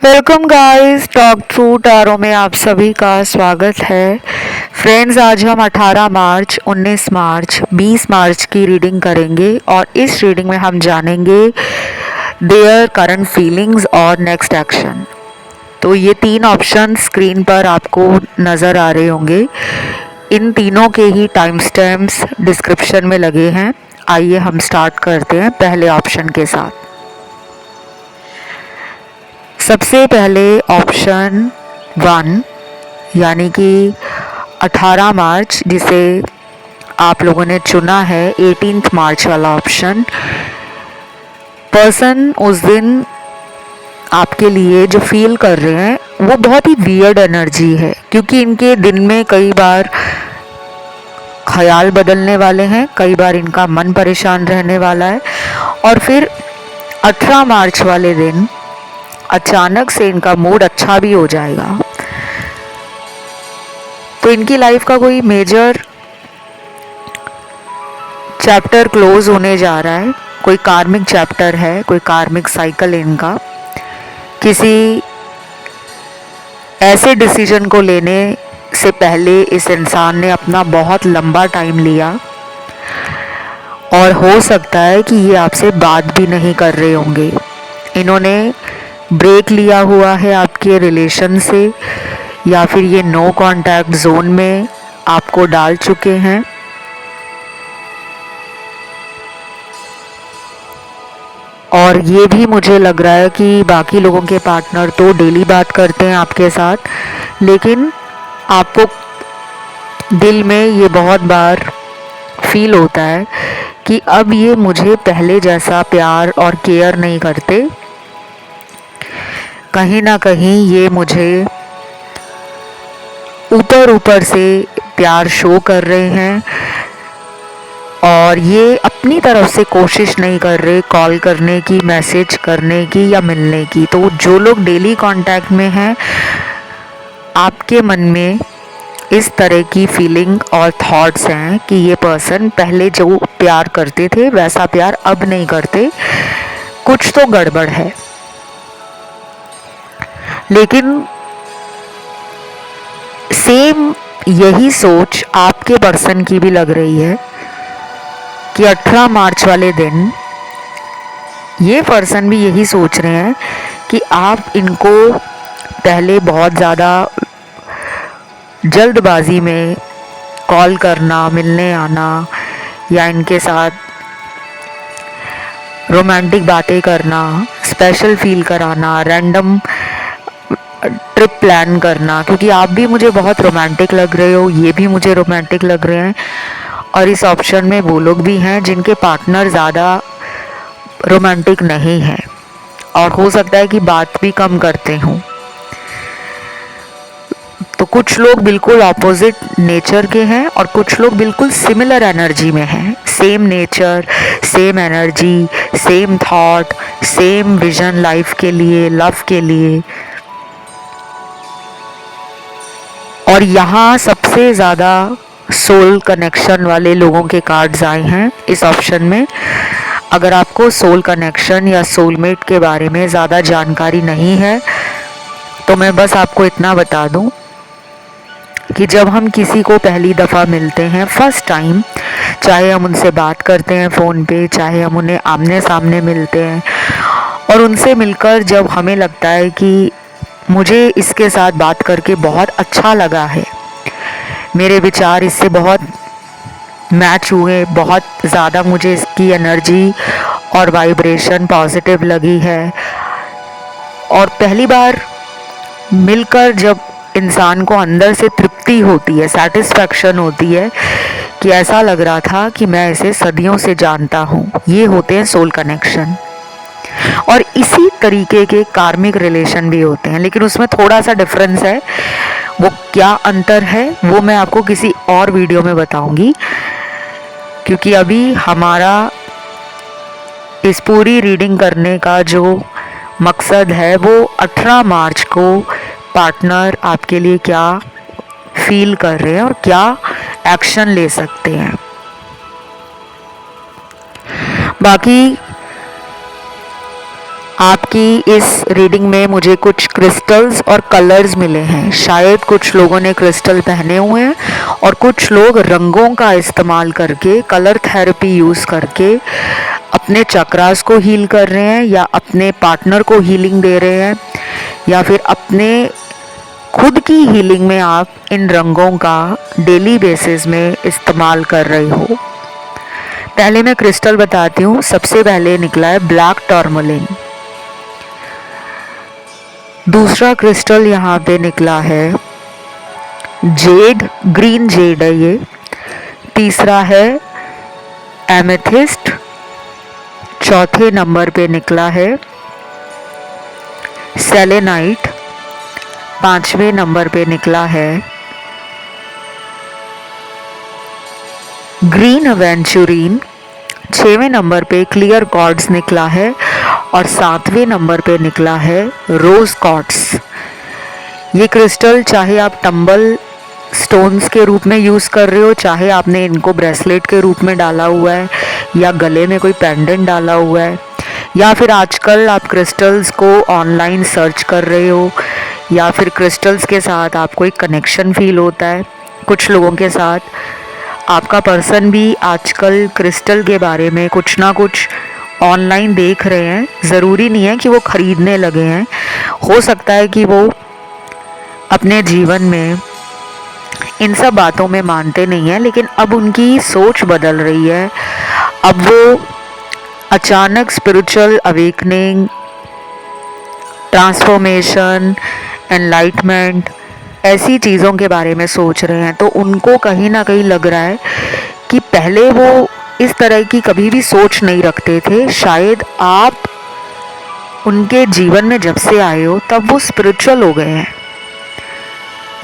Welcome guys, talk through tarot में आप सभी का स्वागत है। फ्रेंड्स, आज हम 18 मार्च, 19 मार्च, 20 मार्च की रीडिंग करेंगे और इस रीडिंग में हम जानेंगे देयर करंट फीलिंग्स और नेक्स्ट एक्शन। तो ये तीन ऑप्शन स्क्रीन पर आपको नज़र आ रहे होंगे। इन तीनों के ही टाइम स्टैम्प्स डिस्क्रिप्शन में लगे हैं। आइए हम स्टार्ट करते हैं पहले ऑप्शन के साथ। सबसे पहले ऑप्शन 1 यानी कि 18 मार्च, जिसे आप लोगों ने चुना है 18 मार्च वाला ऑप्शन। पर्सन उस दिन आपके लिए जो फील कर रहे हैं वो बहुत ही वियर्ड एनर्जी है, क्योंकि इनके दिन में कई बार ख्याल बदलने वाले हैं, कई बार इनका मन परेशान रहने वाला है और फिर 18 मार्च वाले दिन अचानक से इनका मूड अच्छा भी हो जाएगा। तो इनकी लाइफ का कोई मेजर चैप्टर क्लोज होने जा रहा है। कोई कार्मिक चैप्टर है, कोई कार्मिक साइकिल इनका किसी ऐसे डिसीजन को लेने से पहले इस इंसान ने अपना बहुत लंबा टाइम लिया और हो सकता है कि ये आपसे बात भी नहीं कर रहे होंगे। इन्होंने ब्रेक लिया हुआ है आपके रिलेशन से, या फिर ये नो कांटेक्ट जोन में आपको डाल चुके हैं। और ये भी मुझे लग रहा है कि बाकी लोगों के पार्टनर तो डेली बात करते हैं आपके साथ, लेकिन आपको दिल में ये बहुत बार फील होता है कि अब ये मुझे पहले जैसा प्यार और केयर नहीं करते। कहीं ना कहीं ये मुझे ऊपर ऊपर से प्यार शो कर रहे हैं और ये अपनी तरफ से कोशिश नहीं कर रहे कॉल करने की, मैसेज करने की या मिलने की। तो जो लोग डेली कांटेक्ट में हैं, आपके मन में इस तरह की फीलिंग और थॉट्स हैं कि ये पर्सन पहले जो प्यार करते थे वैसा प्यार अब नहीं करते, कुछ तो गड़बड़ है। लेकिन सेम यही सोच आपके पर्सन की भी लग रही है कि 18 मार्च वाले दिन ये पर्सन भी यही सोच रहे हैं कि आप इनको पहले बहुत ज़्यादा जल्दबाजी में कॉल करना, मिलने आना या इनके साथ रोमांटिक बातें करना, स्पेशल फील कराना, रैंडम ट्रिप प्लान करना, क्योंकि आप भी मुझे बहुत रोमांटिक लग रहे हो, ये भी मुझे रोमांटिक लग रहे हैं। और इस ऑप्शन में वो लोग भी हैं जिनके पार्टनर ज़्यादा रोमांटिक नहीं हैं और हो सकता है कि बात भी कम करते हों। तो कुछ लोग बिल्कुल ऑपोजिट नेचर के हैं और कुछ लोग बिल्कुल सिमिलर एनर्जी में हैं। Same nature, same energy, same thought, same vision life के लिए, लव के लिए। और यहाँ सबसे ज़्यादा सोल कनेक्शन वाले लोगों के कार्ड्स आए हैं इस ऑप्शन में। अगर आपको सोल कनेक्शन या सोलमेट के बारे में ज़्यादा जानकारी नहीं है तो मैं बस आपको इतना बता दूं कि जब हम किसी को पहली दफ़ा मिलते हैं, फर्स्ट टाइम, चाहे हम उनसे बात करते हैं फ़ोन पे, चाहे हम उन्हें आमने सामने मिलते हैं, और उनसे मिलकर जब हमें लगता है कि मुझे इसके साथ बात करके बहुत अच्छा लगा है, मेरे विचार इससे बहुत मैच हुए, बहुत ज़्यादा मुझे इसकी एनर्जी और वाइब्रेशन पॉजिटिव लगी है, और पहली बार मिलकर जब इंसान को अंदर से तृप्ति होती है, सेटिस्फैक्शन होती है कि ऐसा लग रहा था कि मैं इसे सदियों से जानता हूँ, ये होते हैं सोल कनेक्शन। और इसी तरीके के कार्मिक रिलेशन भी होते हैं, लेकिन उसमें थोड़ा सा डिफरेंस है। वो क्या अंतर है वो मैं आपको किसी और वीडियो में बताऊंगी, क्योंकि अभी हमारा इस पूरी रीडिंग करने का जो मकसद है वो 18 मार्च को पार्टनर आपके लिए क्या फील कर रहे हैं और क्या एक्शन ले सकते हैं। बाकी आपकी इस रीडिंग में मुझे कुछ क्रिस्टल्स और कलर्स मिले हैं। शायद कुछ लोगों ने क्रिस्टल पहने हुए हैं और कुछ लोग रंगों का इस्तेमाल करके, कलर थेरेपी यूज़ करके अपने चक्रास को हील कर रहे हैं, या अपने पार्टनर को हीलिंग दे रहे हैं, या फिर अपने खुद की हीलिंग में आप इन रंगों का डेली बेसिस में इस्तेमाल कर रहे हो। पहले मैं क्रिस्टल बताती हूँ। सबसे पहले निकला है ब्लैक टर्मलिन। दूसरा क्रिस्टल यहाँ पे निकला है जेड, ग्रीन जेड है ये। तीसरा है एमेथिस्ट। चौथे नंबर पे निकला है सेलेनाइट। पांचवें नंबर पे निकला है ग्रीन एवेंचुरीन। छवें नंबर पे क्लियर कॉर्ड्स निकला है और सातवें नंबर पे निकला है रोज कॉर्ड्स। ये क्रिस्टल चाहे आप टंबल स्टोन्स के रूप में यूज़ कर रहे हो, चाहे आपने इनको ब्रेसलेट के रूप में डाला हुआ है, या गले में कोई पेंडेंट डाला हुआ है, या फिर आजकल आप क्रिस्टल्स को ऑनलाइन सर्च कर रहे हो, या फिर क्रिस्टल्स के साथ आपको एक कनेक्शन फील होता है। कुछ लोगों के साथ आपका पर्सन भी आजकल क्रिस्टल के बारे में कुछ ना कुछ ऑनलाइन देख रहे हैं। ज़रूरी नहीं है कि वो ख़रीदने लगे हैं, हो सकता है कि वो अपने जीवन में इन सब बातों में मानते नहीं हैं, लेकिन अब उनकी सोच बदल रही है। अब वो अचानक स्पिरिचुअल अवेकनिंग, ट्रांसफॉर्मेशन, एनलाइटमेंट, ऐसी चीज़ों के बारे में सोच रहे हैं। तो उनको कहीं ना कहीं लग रहा है कि पहले वो इस तरह की कभी भी सोच नहीं रखते थे। शायद आप उनके जीवन में जब से आए हो तब वो स्पिरिचुअल हो गए हैं।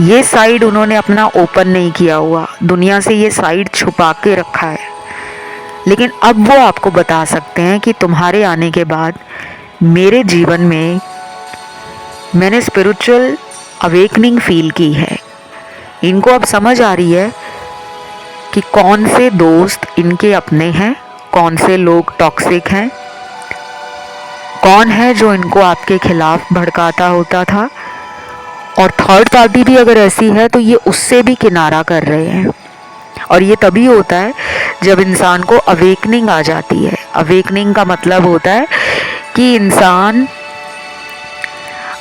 ये साइड उन्होंने अपना ओपन नहीं किया हुआ, दुनिया से ये साइड छुपा के रखा है। लेकिन अब वो आपको बता सकते हैं कि तुम्हारे आने के बाद मेरे जीवन में मैंने स्पिरिचुअल अवेकनिंग फील की है। इनको अब समझ आ रही है कि कौन से दोस्त इनके अपने हैं, कौन से लोग टॉक्सिक हैं, कौन है जो इनको आपके खिलाफ भड़काता होता था। और थर्ड पार्टी भी अगर ऐसी है तो ये उससे भी किनारा कर रहे हैं। और ये तभी होता है जब इंसान को अवेकनिंग आ जाती है। अवेकनिंग का मतलब होता है कि इंसान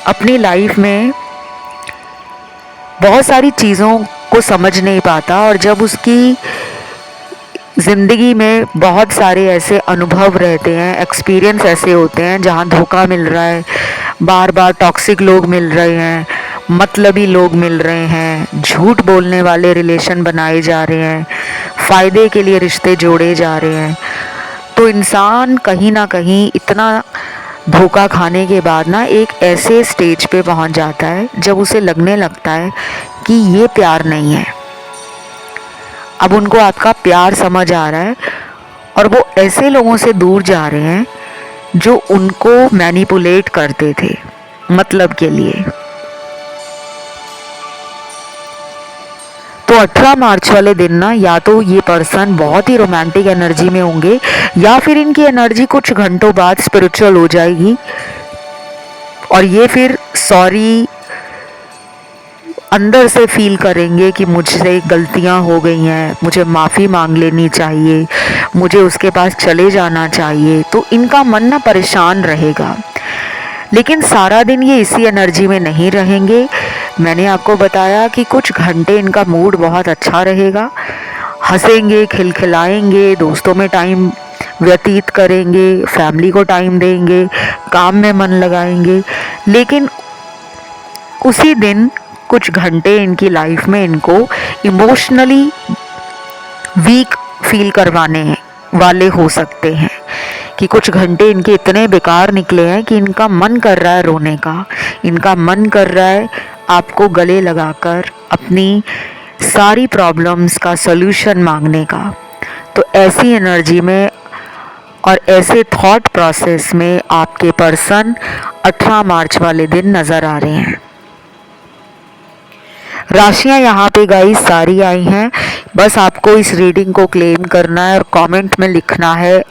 अपनी लाइफ में बहुत सारी चीज़ों को समझ नहीं पाता, और जब उसकी ज़िंदगी में बहुत सारे ऐसे अनुभव रहते हैं, एक्सपीरियंस ऐसे होते हैं जहाँ धोखा मिल रहा है, बार बार टॉक्सिक लोग मिल रहे हैं, मतलबी लोग मिल रहे हैं, झूठ बोलने वाले रिलेशन बनाए जा रहे हैं, फ़ायदे के लिए रिश्ते जोड़े जा रहे हैं, तो इंसान कहीं ना कहीं इतना धोखा खाने के बाद ना एक ऐसे स्टेज पे पहुंच जाता है जब उसे लगने लगता है कि ये प्यार नहीं है। अब उनको आपका प्यार समझ आ रहा है और वो ऐसे लोगों से दूर जा रहे हैं जो उनको मैनिपुलेट करते थे मतलब के लिए। तो 18 मार्च वाले दिन ना या तो ये पर्सन बहुत ही रोमांटिक एनर्जी में होंगे, या फिर इनकी एनर्जी कुछ घंटों बाद स्पिरिचुअल हो जाएगी और ये फिर सॉरी अंदर से फील करेंगे कि मुझसे गलतियां हो गई हैं, मुझे माफ़ी मांग लेनी चाहिए, मुझे उसके पास चले जाना चाहिए। तो इनका मन ना परेशान रहेगा, लेकिन सारा दिन ये इसी एनर्जी में नहीं रहेंगे। मैंने आपको बताया कि कुछ घंटे इनका मूड बहुत अच्छा रहेगा, हंसेंगे, खिलखिलाएंगे, दोस्तों में टाइम व्यतीत करेंगे, फैमिली को टाइम देंगे, काम में मन लगाएंगे। लेकिन उसी दिन कुछ घंटे इनकी लाइफ में इनको इमोशनली वीक फील करवाने वाले हो सकते हैं कि कुछ घंटे इनके इतने बेकार निकले हैं कि इनका मन कर रहा है रोने का, इनका मन कर रहा है आपको गले लगाकर अपनी सारी प्रॉब्लम्स का सॉल्यूशन मांगने का। तो ऐसी एनर्जी में और ऐसे थॉट प्रोसेस में आपके पर्सन 18 मार्च वाले दिन नज़र आ रहे हैं। राशियां यहाँ पे गाइस सारी आई हैं, बस आपको इस रीडिंग को क्लेम करना है और कमेंट में लिखना है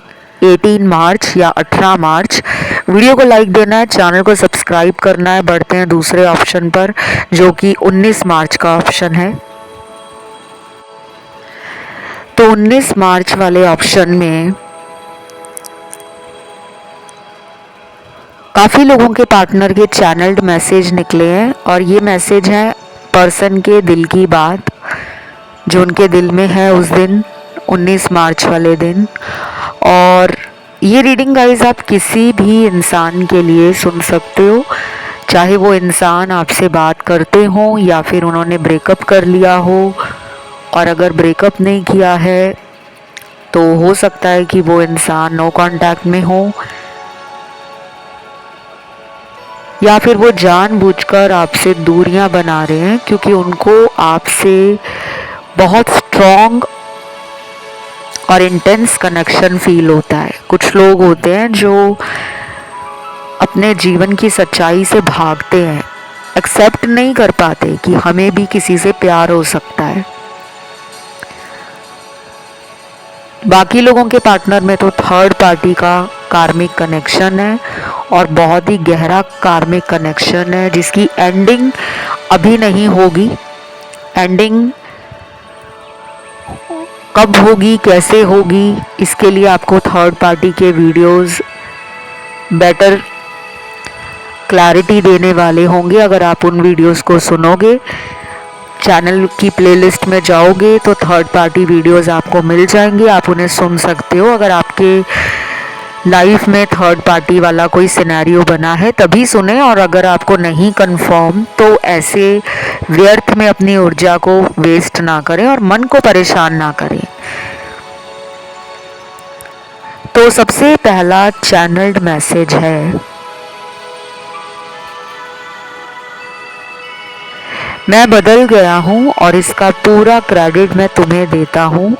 18 मार्च या 18 मार्च। वीडियो को लाइक देना है, चैनल को सब्सक्राइब करना है। बढ़ते हैं दूसरे ऑप्शन पर जो कि 19 मार्च का ऑप्शन है। तो 19 मार्च वाले ऑप्शन में काफ़ी लोगों के पार्टनर के चैनल्ड मैसेज निकले हैं और ये मैसेज है पर्सन के दिल की बात जो उनके दिल में है उस दिन 19 मार्च वाले दिन। और ये रीडिंग गाइस आप किसी भी इंसान के लिए सुन सकते हो, चाहे वो इंसान आपसे बात करते हो या फिर उन्होंने ब्रेकअप कर लिया हो। और अगर ब्रेकअप नहीं किया है तो हो सकता है कि वो इंसान नो कांटेक्ट में हो या फिर वो जानबूझकर आपसे दूरियां बना रहे हैं क्योंकि उनको आपसे बहुत स्ट्रॉन्ग और इंटेंस कनेक्शन फील होता है। कुछ लोग होते हैं जो अपने जीवन की सच्चाई से भागते हैं, एक्सेप्ट नहीं कर पाते कि हमें भी किसी से प्यार हो सकता है। बाकी लोगों के पार्टनर में तो थर्ड पार्टी का कार्मिक कनेक्शन है और बहुत ही गहरा कार्मिक कनेक्शन है जिसकी एंडिंग अभी नहीं होगी। एंडिंग कब होगी, कैसे होगी, इसके लिए आपको थर्ड पार्टी के वीडियोस बेटर क्लैरिटी देने वाले होंगे। अगर आप उन वीडियोस को सुनोगे, चैनल की प्लेलिस्ट में जाओगे तो थर्ड पार्टी वीडियोस आपको मिल जाएंगे, आप उन्हें सुन सकते हो। अगर आपके लाइफ में थर्ड पार्टी वाला कोई सिनेरियो बना है तभी सुने, और अगर आपको नहीं कंफर्म तो ऐसे व्यर्थ में अपनी ऊर्जा को वेस्ट ना करें और मन को परेशान ना करें। तो सबसे पहला चैनल्ड मैसेज है, मैं बदल गया हूँ और इसका पूरा क्रेडिट मैं तुम्हें देता हूँ।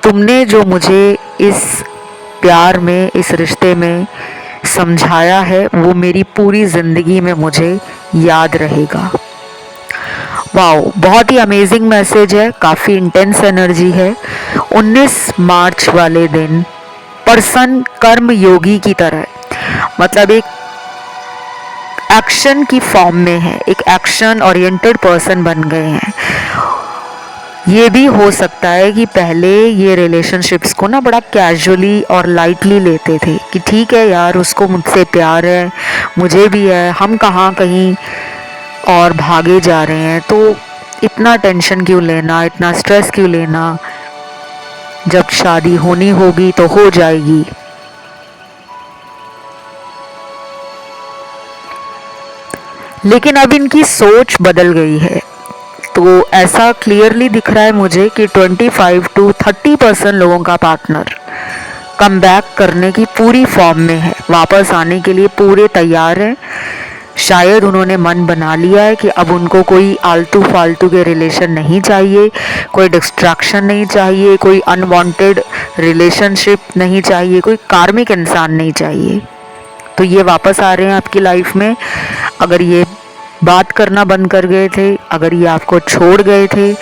तुमने जो मुझे इस प्यार में, इस रिश्ते में समझाया है वो मेरी पूरी ज़िंदगी में मुझे याद रहेगा। वाओ, बहुत ही अमेजिंग मैसेज है, काफ़ी इंटेंस एनर्जी है। 19 मार्च वाले दिन पर्सन कर्म योगी की तरह, मतलब एक एक्शन की फॉर्म में है, एक एक्शन ओरिएंटेड पर्सन बन गए हैं। ये भी हो सकता है कि पहले ये रिलेशनशिप्स को ना बड़ा कैजुअली और लाइटली लेते थे कि ठीक है यार, उसको मुझसे प्यार है, मुझे भी है, हम कहाँ कहीं और भागे जा रहे हैं, तो इतना टेंशन क्यों लेना, इतना स्ट्रेस क्यों लेना, जब शादी होनी होगी तो हो जाएगी। लेकिन अब इनकी सोच बदल गई है। तो ऐसा क्लियरली दिख रहा है मुझे कि 25 to 30% लोगों का पार्टनर कम बैक करने की पूरी फॉर्म में है, वापस आने के लिए पूरे तैयार हैं। शायद उन्होंने मन बना लिया है कि अब उनको कोई आलतू फालतू के रिलेशन नहीं चाहिए, कोई डिस्ट्रैक्शन नहीं चाहिए, कोई अनवांटेड रिलेशनशिप नहीं चाहिए, कोई कार्मिक इंसान नहीं चाहिए। तो ये वापस आ रहे हैं आपकी लाइफ में। अगर ये बात करना बंद कर गए थे, अगर ये आपको छोड़ गए थे,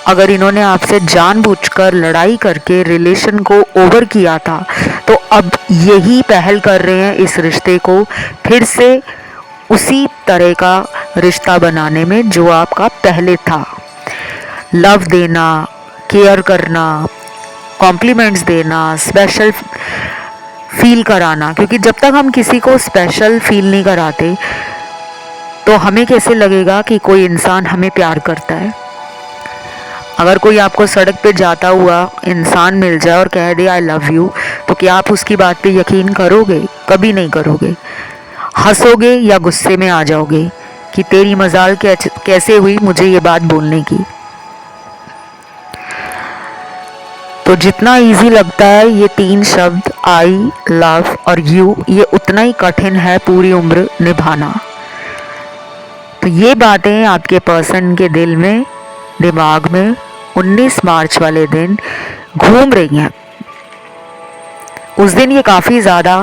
अगर इन्होंने आपसे जानबूझकर लड़ाई करके रिलेशन को ओवर किया था, तो अब यही पहल कर रहे हैं इस रिश्ते को फिर से उसी तरह का रिश्ता बनाने में जो आपका पहले था। लव देना, केयर करना, कॉम्प्लीमेंट्स देना, स्पेशल फील कराना, क्योंकि जब तक हम किसी को स्पेशल फील नहीं कराते तो हमें कैसे लगेगा कि कोई इंसान हमें प्यार करता है। अगर कोई आपको सड़क पे जाता हुआ इंसान मिल जाए और कह दे आई लव यू, तो क्या आप उसकी बात पे यकीन करोगे? कभी नहीं करोगे। हंसोगे या गुस्से में आ जाओगे कि तेरी मजाल कैसे हुई मुझे ये बात बोलने की। तो जितना इजी लगता है ये 3 शब्द आई लव और यू, ये उतना ही कठिन है पूरी उम्र निभाना। तो ये बातें आपके पर्सन के दिल में, दिमाग में 19 मार्च वाले दिन घूम रही हैं। उस दिन ये काफ़ी ज़्यादा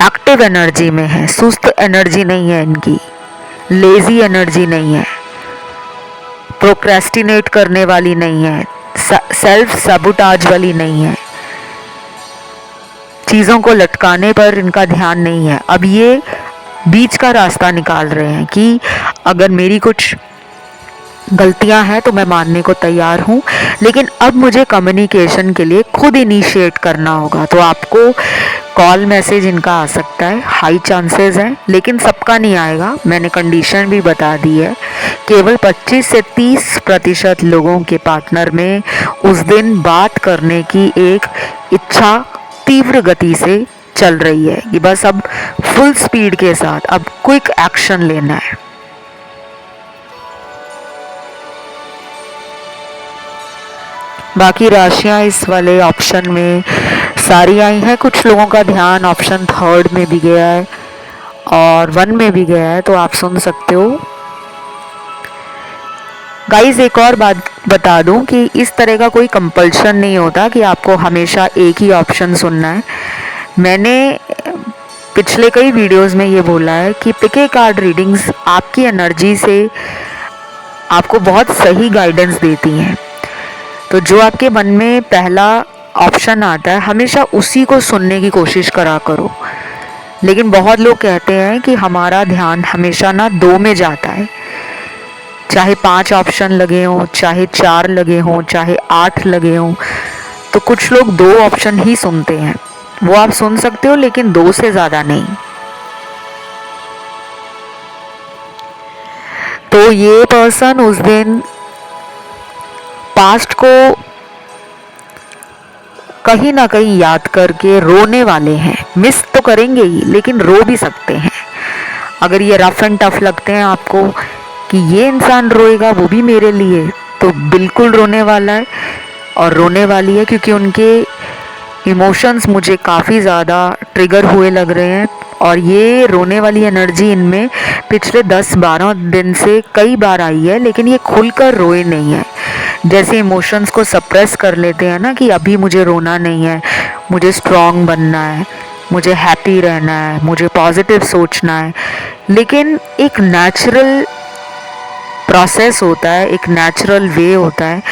एक्टिव एनर्जी में है, सुस्त एनर्जी नहीं है इनकी, लेजी एनर्जी नहीं है, प्रोक्रेस्टिनेट करने वाली नहीं है, सेल्फ सबुटाज वाली नहीं है। चीज़ों को लटकाने पर इनका ध्यान नहीं है। अब ये बीच का रास्ता निकाल रहे हैं कि अगर मेरी कुछ गलतियां हैं तो मैं मानने को तैयार हूँ, लेकिन अब मुझे कम्युनिकेशन के लिए खुद इनिशिएट करना होगा। तो आपको कॉल मैसेज इनका आ सकता है, हाई चांसेस हैं, लेकिन सबका नहीं आएगा। मैंने कंडीशन भी बता दी है, केवल 25 से 30% लोगों के पार्टनर में उस दिन बात करने की एक इच्छा तीव्र गति से चल रही है कि बस अब फुल स्पीड के साथ अब क्विक एक्शन लेना है। बाकी राशियां इस वाले ऑप्शन में सारी आई हैं। कुछ लोगों का ध्यान ऑप्शन 3 में भी गया है और 1 में भी गया है, तो आप सुन सकते हो। गाइस एक और बात बता दूं कि इस तरह का कोई कंपल्शन नहीं होता कि आपको हमेशा एक ही ऑप्शन सुनना है। मैंने पिछले कई वीडियोस में ये बोला है कि पिके कार्ड रीडिंग्स आपकी एनर्जी से आपको बहुत सही गाइडेंस देती हैं। तो जो आपके मन में पहला ऑप्शन आता है हमेशा उसी को सुनने की कोशिश करा करो। लेकिन बहुत लोग कहते हैं कि हमारा ध्यान हमेशा ना 2 में जाता है, चाहे 5 ऑप्शन लगे हों, चाहे 4 लगे हों, चाहे 8 लगे हों, तो कुछ लोग 2 ऑप्शन ही सुनते हैं। वो आप सुन सकते हो, लेकिन 2 से ज़्यादा नहीं। तो ये पर्सन उस दिन पास्ट को कहीं ना कहीं याद करके रोने वाले हैं। मिस तो करेंगे ही, लेकिन रो भी सकते हैं। अगर ये रफ एंड टफ लगते हैं आपको कि ये इंसान रोएगा वो भी मेरे लिए, तो बिल्कुल रोने वाला है और रोने वाली है, क्योंकि उनके इमोशंस मुझे काफ़ी ज़्यादा ट्रिगर हुए लग रहे हैं। और ये रोने वाली एनर्जी इनमें पिछले 10-12 दिन से कई बार आई है, लेकिन ये खुलकर रोए नहीं है। जैसे इमोशंस को सप्रेस कर लेते हैं ना कि अभी मुझे रोना नहीं है, मुझे स्ट्रॉन्ग बनना है, मुझे हैप्पी रहना है, मुझे पॉजिटिव सोचना है। लेकिन एक नेचुरल प्रोसेस होता है, एक नेचुरल वे होता है।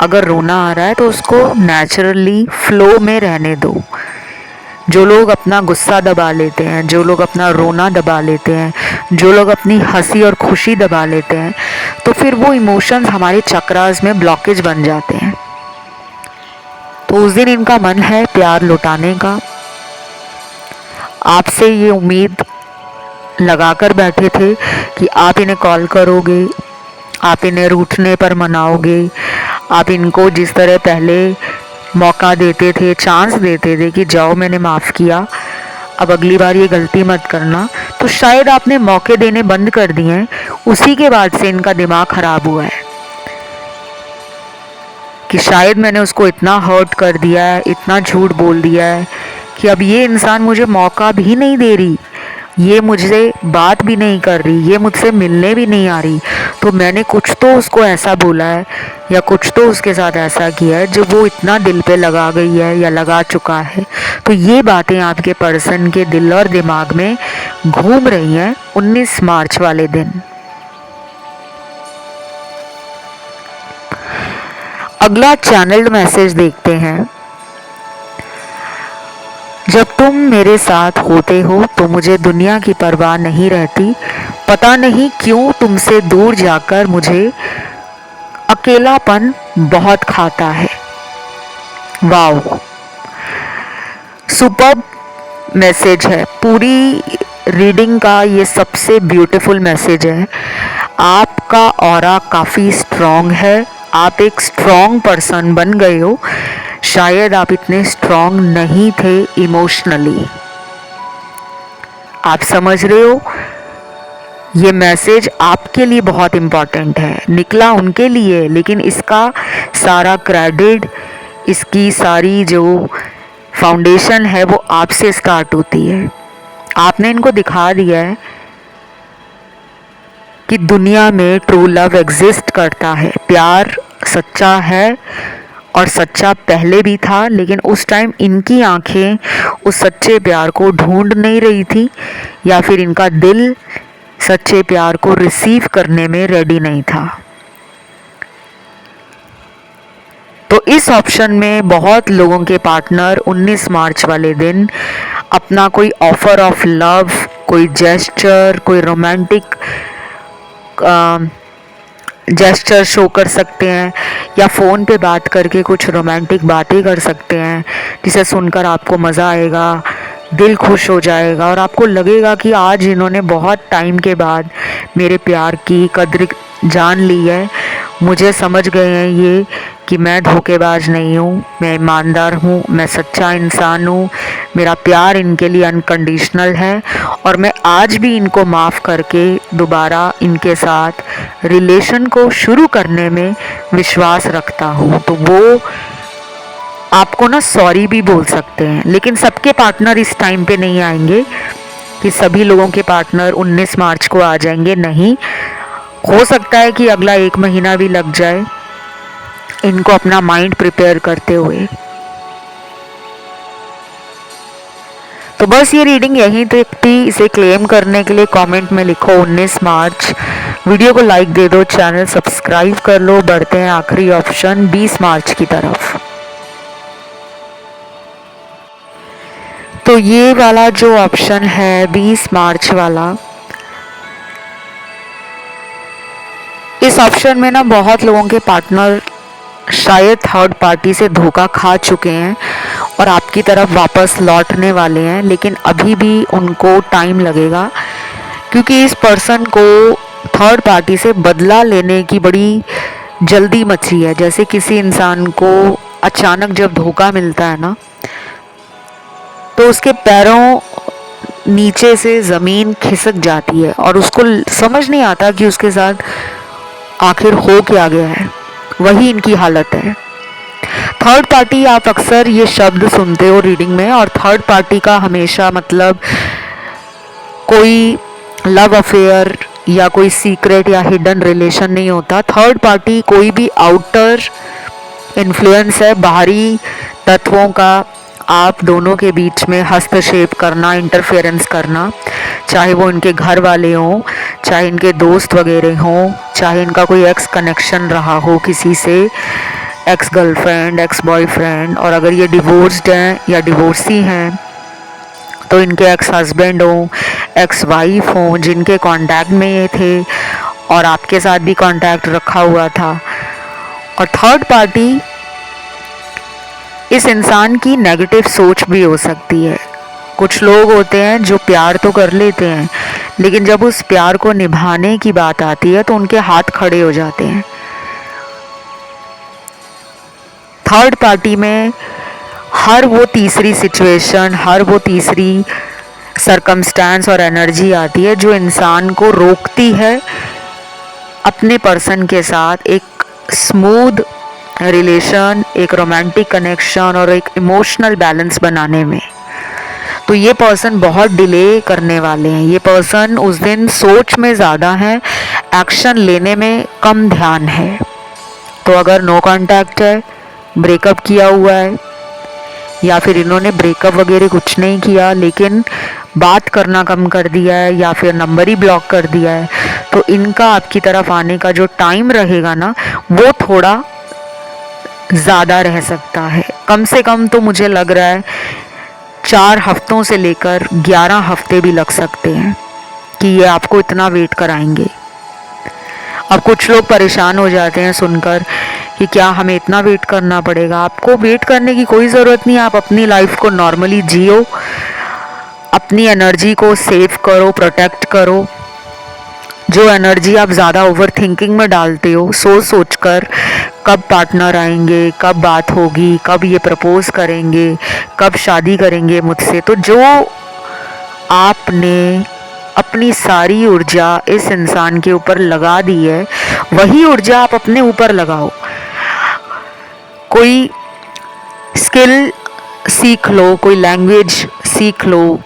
अगर रोना आ रहा है तो उसको नेचुरली फ्लो में रहने दो। जो लोग अपना गुस्सा दबा लेते हैं, जो लोग अपना रोना दबा लेते हैं, जो लोग अपनी हंसी और खुशी दबा लेते हैं, तो फिर वो इमोशंस हमारे चक्रास में ब्लॉकेज बन जाते हैं। तो उस दिन इनका मन है प्यार लुटाने का। आपसे ये उम्मीद लगाकर बैठे थे कि आप इन्हें कॉल करोगे, आप इन्हें रूठने पर मनाओगे, आप इनको जिस तरह पहले मौका देते थे, चांस देते थे कि जाओ मैंने माफ़ किया, अब अगली बार ये गलती मत करना, तो शायद आपने मौके देने बंद कर दिए हैं। उसी के बाद से इनका दिमाग खराब हुआ है कि शायद मैंने उसको इतना हर्ट कर दिया है, इतना झूठ बोल दिया है कि अब ये इंसान मुझे मौका भी नहीं दे रही, ये मुझसे बात भी नहीं कर रही, ये मुझसे मिलने भी नहीं आ रही। तो मैंने कुछ तो उसको ऐसा बोला है या कुछ तो उसके साथ ऐसा किया है जो वो इतना दिल पे लगा गई है या लगा चुका है। तो ये बातें आपके पर्सन के दिल और दिमाग में घूम रही हैं 19 मार्च वाले दिन। अगला चैनल्ड मैसेज देखते हैं। जब तुम मेरे साथ होते हो तो मुझे दुनिया की परवाह नहीं रहती। पता नहीं क्यों तुमसे दूर जाकर मुझे अकेलापन बहुत खाता है। वाओ, सुपर्ब मैसेज है। पूरी रीडिंग का ये सबसे ब्यूटीफुल मैसेज है। आपका ऑरा काफ़ी स्ट्रॉन्ग है, आप एक स्ट्रॉन्ग पर्सन बन गए हो। शायद आप इतने स्ट्रॉन्ग नहीं थे इमोशनली। आप समझ रहे हो, ये मैसेज आपके लिए बहुत इम्पॉर्टेंट है। निकला उनके लिए, लेकिन इसका सारा क्रेडिट, इसकी सारी जो फाउंडेशन है वो आपसे स्टार्ट होती है। आपने इनको दिखा दिया है कि दुनिया में ट्रू लव एग्जिस्ट करता है, प्यार सच्चा है और सच्चा पहले भी था। लेकिन उस टाइम इनकी आंखें उस सच्चे प्यार को ढूंढ नहीं रही थी, या फिर इनका दिल सच्चे प्यार को रिसीव करने में रेडी नहीं था। तो इस ऑप्शन में बहुत लोगों के पार्टनर 19 मार्च वाले दिन अपना कोई ऑफर ऑफ लव, कोई जेस्चर, कोई रोमांटिक जेस्चर शो कर सकते हैं या फ़ोन पे बात करके कुछ रोमांटिक बातें कर सकते हैं जिसे सुनकर आपको मज़ा आएगा, दिल खुश हो जाएगा और आपको लगेगा कि आज इन्होंने बहुत टाइम के बाद मेरे प्यार की कद्र जान ली है। मुझे समझ गए हैं ये कि मैं धोखेबाज नहीं हूँ, मैं ईमानदार हूँ, मैं सच्चा इंसान हूँ, मेरा प्यार इनके लिए अनकंडीशनल है और मैं आज भी इनको माफ़ करके दोबारा इनके साथ रिलेशन को शुरू करने में विश्वास रखता हूँ। तो वो आपको ना सॉरी भी बोल सकते हैं, लेकिन सबके पार्टनर इस टाइम पे नहीं आएंगे कि सभी लोगों के पार्टनर 19 मार्च को आ जाएंगे, नहीं। हो सकता है कि अगला 1 महीना भी लग जाए इनको अपना माइंड प्रिपेयर करते हुए। तो बस ये रीडिंग यहीं तक थी। इसे क्लेम करने के लिए कमेंट में लिखो 19 मार्च। वीडियो को लाइक दे दो, चैनल सब्सक्राइब कर लो। बढ़ते हैं आखिरी ऑप्शन 20 मार्च की तरफ। तो ये वाला जो ऑप्शन है 20 मार्च वाला, इस ऑप्शन में ना बहुत लोगों के पार्टनर शायद थर्ड पार्टी से धोखा खा चुके हैं और आपकी तरफ वापस लौटने वाले हैं, लेकिन अभी भी उनको टाइम लगेगा क्योंकि इस पर्सन को थर्ड पार्टी से बदला लेने की बड़ी जल्दी मची है। जैसे किसी इंसान को अचानक जब धोखा मिलता है ना, तो उसके पैरों नीचे से ज़मीन खिसक जाती है और उसको समझ नहीं आता कि उसके साथ आखिर हो क्या गया है। वही इनकी हालत है। थर्ड पार्टी, आप अक्सर ये शब्द सुनते हो रीडिंग में, और थर्ड पार्टी का हमेशा मतलब कोई लव अफेयर या कोई सीक्रेट या हिडन रिलेशन नहीं होता। थर्ड पार्टी कोई भी आउटर इन्फ्लुएंस है, बाहरी तत्वों का आप दोनों के बीच में हस्तक्षेप करना, इंटरफेरेंस करना, चाहे वो इनके घर वाले हों, चाहे इनके दोस्त वगैरह हों, चाहे इनका कोई एक्स कनेक्शन रहा हो किसी से, एक्स गर्लफ्रेंड, एक्स बॉयफ्रेंड, और अगर ये डिवोर्स्ड हैं या डिवोर्सी हैं तो इनके एक्स हस्बैंड हों, एक्स वाइफ हों, जिनके कांटेक्ट में ये थे और आपके साथ भी कांटेक्ट रखा हुआ था। और थर्ड पार्टी इस इंसान की नेगेटिव सोच भी हो सकती है। कुछ लोग होते हैं जो प्यार तो कर लेते हैं, लेकिन जब उस प्यार को निभाने की बात आती है तो उनके हाथ खड़े हो जाते हैं। थर्ड पार्टी में हर वो तीसरी सिचुएशन, हर वो तीसरी सरकमस्टेंस और एनर्जी आती है जो इंसान को रोकती है अपने पर्सन के साथ एक स्मूथ रिलेशन, एक रोमांटिक कनेक्शन और एक इमोशनल बैलेंस बनाने में। तो ये पर्सन बहुत डिले करने वाले हैं। ये पर्सन उस दिन सोच में ज़्यादा है, एक्शन लेने में कम ध्यान है। तो अगर नो कांटेक्ट है, ब्रेकअप किया हुआ है, या फिर इन्होंने ब्रेकअप वगैरह कुछ नहीं किया लेकिन बात करना कम कर दिया है या फिर नंबर ही ब्लॉक कर दिया है, तो इनका आपकी तरफ आने का जो टाइम रहेगा ना, वो थोड़ा ज़्यादा रह सकता है। कम से कम तो मुझे लग रहा है 4 हफ्तों से लेकर 11 हफ्ते भी लग सकते हैं कि ये आपको इतना वेट कराएंगे। अब कुछ लोग परेशान हो जाते हैं सुनकर कि क्या हमें इतना वेट करना पड़ेगा। आपको वेट करने की कोई ज़रूरत नहीं है। आप अपनी लाइफ को नॉर्मली जियो, अपनी एनर्जी को सेव करो, प्रोटेक्ट करो। जो एनर्जी आप ज़्यादा ओवर थिंकिंग में डालते हो, सोच सोच कर कब पार्टनर आएंगे, कब बात होगी, कब ये प्रपोज करेंगे, कब शादी करेंगे मुझसे, तो जो आपने अपनी सारी ऊर्जा इस इंसान के ऊपर लगा दी है, वही ऊर्जा आप अपने ऊपर लगाओ। कोई स्किल सीख लो, कोई लैंग्वेज सीख लो,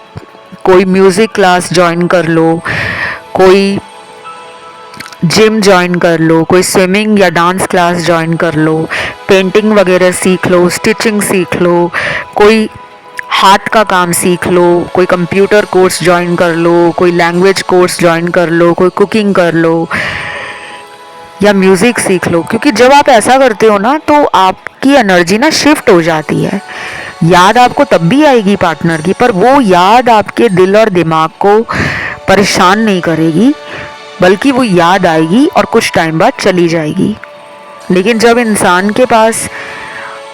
कोई म्यूज़िक क्लास ज्वाइन कर लो, कोई जिम ज्वाइन कर लो, कोई स्विमिंग या डांस क्लास ज्वाइन कर लो, पेंटिंग वगैरह सीख लो, स्टिचिंग सीख लो, कोई हाथ का काम सीख लो, कोई कंप्यूटर कोर्स ज्वाइन कर लो, कोई लैंग्वेज कोर्स ज्वाइन कर लो, कोई कुकिंग कर लो। या म्यूज़िक सीख लो, क्योंकि जब आप ऐसा करते हो ना तो आपकी एनर्जी ना शिफ्ट हो जाती है। याद आपको तब भी आएगी पार्टनर की, पर वो याद आपके दिल और दिमाग को परेशान नहीं करेगी, बल्कि वो याद आएगी और कुछ टाइम बाद चली जाएगी। लेकिन जब इंसान के पास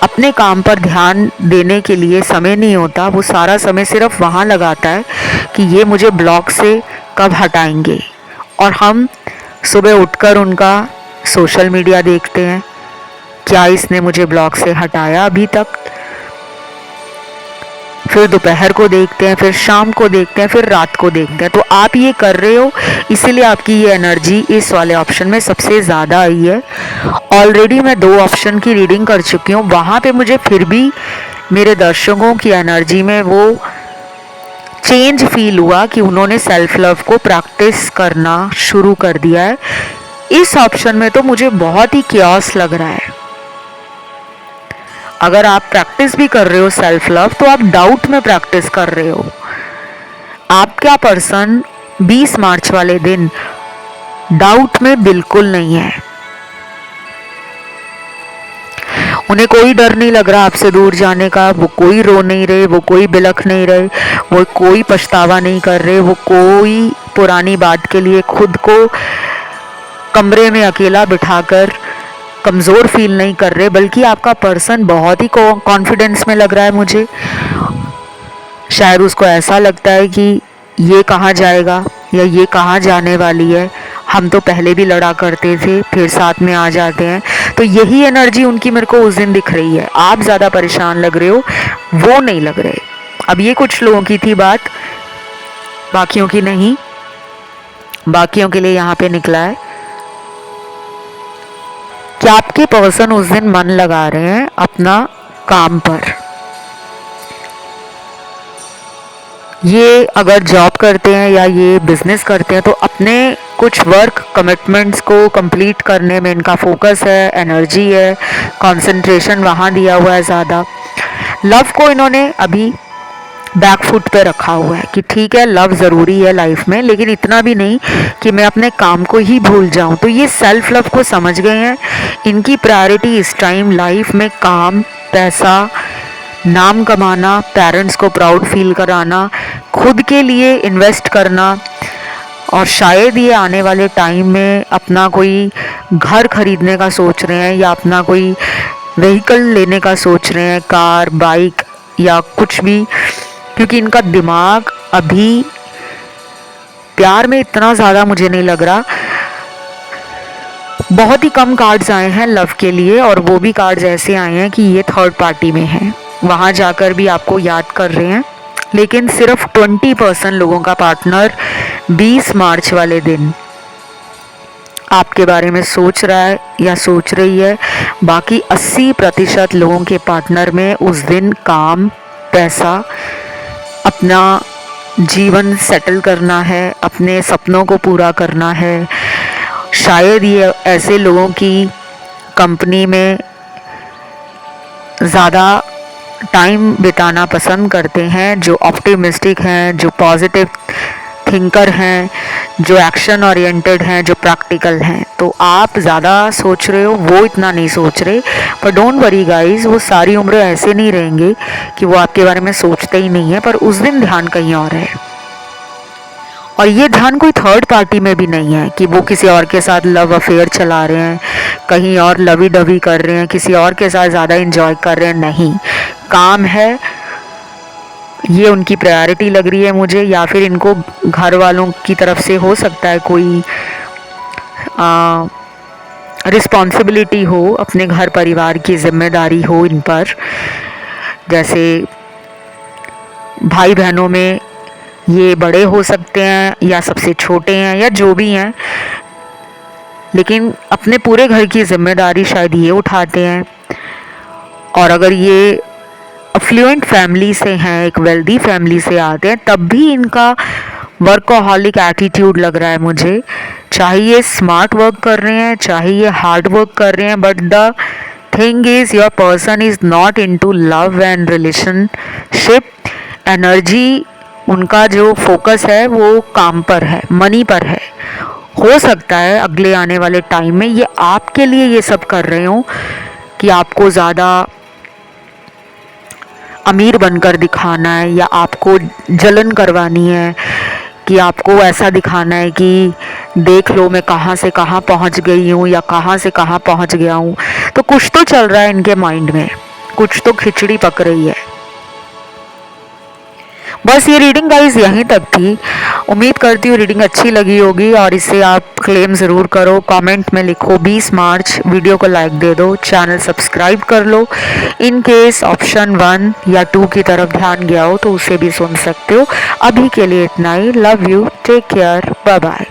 अपने काम पर ध्यान देने के लिए समय नहीं होता, वो सारा समय सिर्फ वहाँ लगाता है कि ये मुझे ब्लॉक से कब हटाएंगे, और हम सुबह उठकर उनका सोशल मीडिया देखते हैं, क्या इसने मुझे ब्लॉक से हटाया अभी तक। फिर दोपहर को देखते हैं, फिर शाम को देखते हैं, फिर रात को देखते हैं। तो आप ये कर रहे हो, इसीलिए आपकी ये एनर्जी इस वाले ऑप्शन में सबसे ज़्यादा आई है। ऑलरेडी मैं 2 ऑप्शन की रीडिंग कर चुकी हूँ, वहाँ पे मुझे फिर भी मेरे दर्शकों की एनर्जी में वो चेंज फील हुआ कि उन्होंने सेल्फ लव को प्रैक्टिस करना शुरू कर दिया है। इस ऑप्शन में तो मुझे बहुत ही क्योस लग रहा है। अगर आप प्रैक्टिस भी कर रहे हो सेल्फ लव, तो आप डाउट में प्रैक्टिस कर रहे हो। आपका पर्सन 20 मार्च वाले दिन डाउट में बिल्कुल नहीं है। उन्हें कोई डर नहीं लग रहा आपसे दूर जाने का, वो कोई रो नहीं रहे, वो कोई बिलख नहीं रहे, वो कोई पछतावा नहीं कर रहे, वो कोई पुरानी बात के लिए खुद को कमरे में अकेला बिठाकर कमज़ोर फील नहीं कर रहे, बल्कि आपका पर्सन बहुत ही कॉन्फिडेंस में लग रहा है मुझे। शायद उसको ऐसा लगता है कि ये कहाँ जाएगा या ये कहाँ जाने वाली है, हम तो पहले भी लड़ा करते थे, फिर साथ में आ जाते हैं। तो यही एनर्जी उनकी मेरे को उस दिन दिख रही है। आप ज़्यादा परेशान लग रहे हो, वो नहीं लग रहे। अब ये कुछ लोगों की थी बात, बाकियों की नहीं। बाकियों के लिए यहाँ पे निकला है कि आपके पर्सन उस दिन मन लगा रहे हैं अपना काम पर। ये अगर जॉब करते हैं या ये बिजनेस करते हैं, तो अपने कुछ वर्क कमिटमेंट्स को कंप्लीट करने में इनका फोकस है, एनर्जी है, कंसंट्रेशन वहाँ दिया हुआ है ज़्यादा। लव को इन्होंने अभी बैक फुट पे रखा हुआ है कि ठीक है, लव ज़रूरी है लाइफ में, लेकिन इतना भी नहीं कि मैं अपने काम को ही भूल जाऊं। तो ये सेल्फ लव को समझ गए हैं। इनकी प्रायोरिटी इस टाइम लाइफ में काम, पैसा, नाम कमाना, पेरेंट्स को प्राउड फील कराना, खुद के लिए इन्वेस्ट करना, और शायद ये आने वाले टाइम में अपना कोई घर खरीदने का सोच रहे हैं या अपना कोई व्हीकल लेने का सोच रहे हैं, कार, बाइक या कुछ भी, क्योंकि इनका दिमाग अभी प्यार में इतना ज़्यादा मुझे नहीं लग रहा। बहुत ही कम कार्ड्स आए हैं लव के लिए, और वो भी कार्ड्स ऐसे आए हैं कि ये थर्ड पार्टी में हैं, वहाँ जाकर भी आपको याद कर रहे हैं। लेकिन सिर्फ 20% लोगों का पार्टनर 20 मार्च वाले दिन आपके बारे में सोच रहा है या सोच रही है। बाकी 80% लोगों के पार्टनर में उस दिन काम, पैसा, अपना जीवन सेटल करना है, अपने सपनों को पूरा करना है। शायद ये ऐसे लोगों की कंपनी में ज़्यादा टाइम बिताना पसंद करते हैं, जो ऑप्टिमिस्टिक हैं, जो पॉजिटिव थिंकर हैं, जो एक्शन ओरिएंटेड हैं, जो प्रैक्टिकल हैं। तो आप ज़्यादा सोच रहे हो, वो इतना नहीं सोच रहे। पर डोंट वरी गाइस, वो सारी उम्र ऐसे नहीं रहेंगे कि वो आपके बारे में सोचते ही नहीं है, पर उस दिन ध्यान कहीं और है। और ये ध्यान कोई थर्ड पार्टी में भी नहीं है कि वो किसी और के साथ लव अफेयर चला रहे हैं, कहीं और लवी डवी कर रहे हैं, किसी और के साथ ज़्यादा इंजॉय कर रहे हैं। नहीं, काम है, ये उनकी प्रायोरिटी लग रही है मुझे। या फिर इनको घर वालों की तरफ से हो सकता है कोई रिस्पॉन्सिबिलिटी हो, अपने घर परिवार की जिम्मेदारी हो इन पर। जैसे भाई बहनों में ये बड़े हो सकते हैं या सबसे छोटे हैं या जो भी हैं, लेकिन अपने पूरे घर की जिम्मेदारी शायद ये उठाते हैं। और अगर ये अफ्लुएंट फैमिली से हैं, एक वेल्दी फैमिली से आते हैं, तब भी इनका वर्कहॉलिक एटीट्यूड लग रहा है मुझे। चाहे ये स्मार्ट वर्क कर रहे हैं, चाहे ये हार्ड वर्क कर रहे हैं, but the thing is your person is not into love and relationship. Energy उनका जो फोकस है वो काम पर है, मनी पर है। हो सकता है अगले आने वाले टाइम में ये आपके लिए ये सब कर रहे हो कि आपको ज़्यादा अमीर बनकर दिखाना है, या आपको जलन करवानी है, कि आपको ऐसा दिखाना है कि देख लो मैं कहाँ से कहाँ पहुँच गई हूँ या कहाँ से कहाँ पहुँच गया हूँ। तो कुछ तो चल रहा है इनके माइंड में, कुछ तो खिचड़ी पक रही है। बस ये रीडिंग गाइस यहीं तक थी। उम्मीद करती हूँ रीडिंग अच्छी लगी होगी, और इसे आप क्लेम ज़रूर करो। कमेंट में लिखो 20 मार्च, वीडियो को लाइक दे दो, चैनल सब्सक्राइब कर लो। इन केस ऑप्शन 1 या 2 की तरफ ध्यान गया हो तो उसे भी सुन सकते हो। अभी के लिए इतना ही। Love you, take care, bye bye.